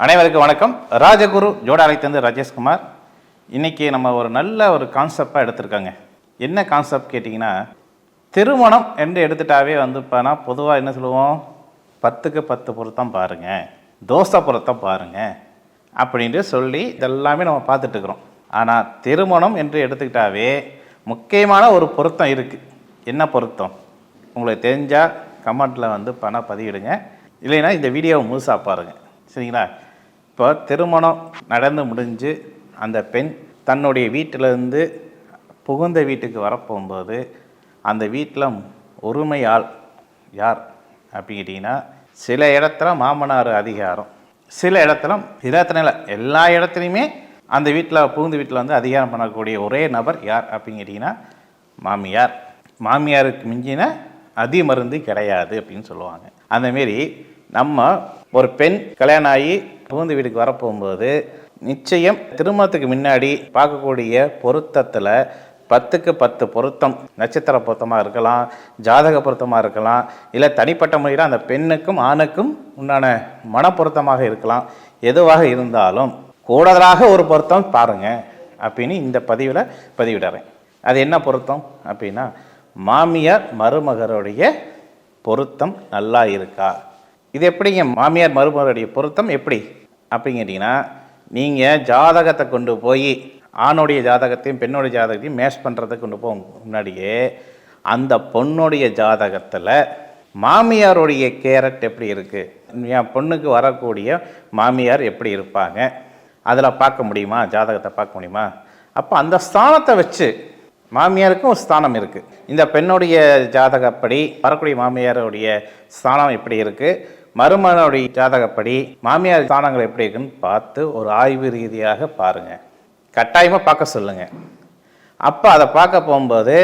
அனைவருக்கும் வணக்கம். ராஜகுரு ஜோடாலயத்திலிருந்து ராஜேஷ்குமார். இன்றைக்கி நம்ம ஒரு நல்ல கான்செப்டாக எடுத்திருக்காங்க. என்ன கான்செப்ட் கேட்டிங்கன்னா, திருமணம் என்று எடுத்துட்டாவே இப்போனா பொதுவாக என்ன சொல்லுவோம், 10க்கு 10 பொருத்தம் பாருங்கள், தோசை பொருத்தம் பாருங்கள் அப்படின்ட்டு சொல்லி இதெல்லாமே நம்ம பார்த்துட்ருக்குறோம். ஆனால் திருமணம் என்று எடுத்துக்கிட்டாவே முக்கியமான ஒரு பொருத்தம் இருக்குது. என்ன பொருத்தம் உங்களுக்கு தெரிஞ்சால் கமெண்ட்டில் பணம் பதிவிடுங்க, இல்லைன்னா இந்த வீடியோவை முழுசாக பாருங்கள், சரிங்களா? இப்போ திருமணம் நடந்து முடிஞ்சு அந்த பெண் தன்னுடைய வீட்டிலேருந்து புகுந்த வீட்டுக்கு வரப்போகும்போது அந்த வீட்டில் உரிமையாள் யார் அப்படிங்கிட்டிங்கன்னா, சில இடத்துல மாமனார் அதிகாரம், சில இடத்துல எல்லா இடத்துலையுமே அந்த வீட்டில் புகுந்த வீட்டில் அதிகாரம் பண்ணக்கூடிய ஒரே நபர் யார் அப்படிங்கிட்டிங்கன்னா மாமியார். மாமியாருக்கு மிஞ்சின அதிமருந்து கிடையாது அப்படின்னு சொல்லுவாங்க. அந்தமாரி நம்ம ஒரு பெண் கல்யாணம் ஆகி புகுந்த வீட்டுக்கு வரப்போகும்போது நிச்சயம் திருமணத்துக்கு முன்னாடி பார்க்கக்கூடிய பொருத்தத்தில் 10க்கு 10 பொருத்தம், நட்சத்திர பொருத்தமாக இருக்கலாம், ஜாதக பொருத்தமாக இருக்கலாம், இல்லை தனிப்பட்ட முறையில் அந்த பெண்ணுக்கும் ஆணுக்கும் உண்டான மனப்பொருத்தமாக இருக்கலாம். எதுவாக இருந்தாலும் கூடுதலாக ஒரு பொருத்தம் பாருங்கள் அப்படின்னு இந்த பதிவில் பதிவிடுறேன். அது என்ன பொருத்தம் அப்படின்னா, மாமியார் மருமகருடைய பொருத்தம் நல்லா இருக்கா. இது எப்படிங்க மாமியார் மருமகருடைய பொருத்தம் எப்படி அப்படிங்கிட்டிங்கன்னா, நீங்கள் ஜாதகத்தை கொண்டு போய் ஆணுடைய ஜாதகத்தையும் பெண்ணுடைய ஜாதகத்தையும் மேட்ச் பண்ணுறதுக்கு கொண்டு போக முன்னாடியே அந்த பொண்ணுடைய ஜாதகத்தில் மாமியாருடைய கேரக்ட் எப்படி இருக்குது, என் பொண்ணுக்கு வரக்கூடிய மாமியார் எப்படி இருப்பாங்க, அதில் பார்க்க முடியுமா, ஜாதகத்தை பார்க்க முடியுமா? அப்போ அந்த ஸ்தானத்தை வச்சு, மாமியாருக்கும் ஒரு ஸ்தானம் இருக்குது, இந்த பெண்ணுடைய ஜாதகப்படி வரக்கூடிய மாமியாருடைய ஸ்தானம் எப்படி இருக்குது, மருமகனுடைய ஜாதகப்படி மாமியார் ஸ்தானங்கள் எப்படி இருக்குன்னு பார்த்து ஒரு ஆய்வு ரீதியாக பாருங்கள், கட்டாயமாக பார்க்க சொல்லுங்கள். அப்போ அதை பார்க்க போகும்போது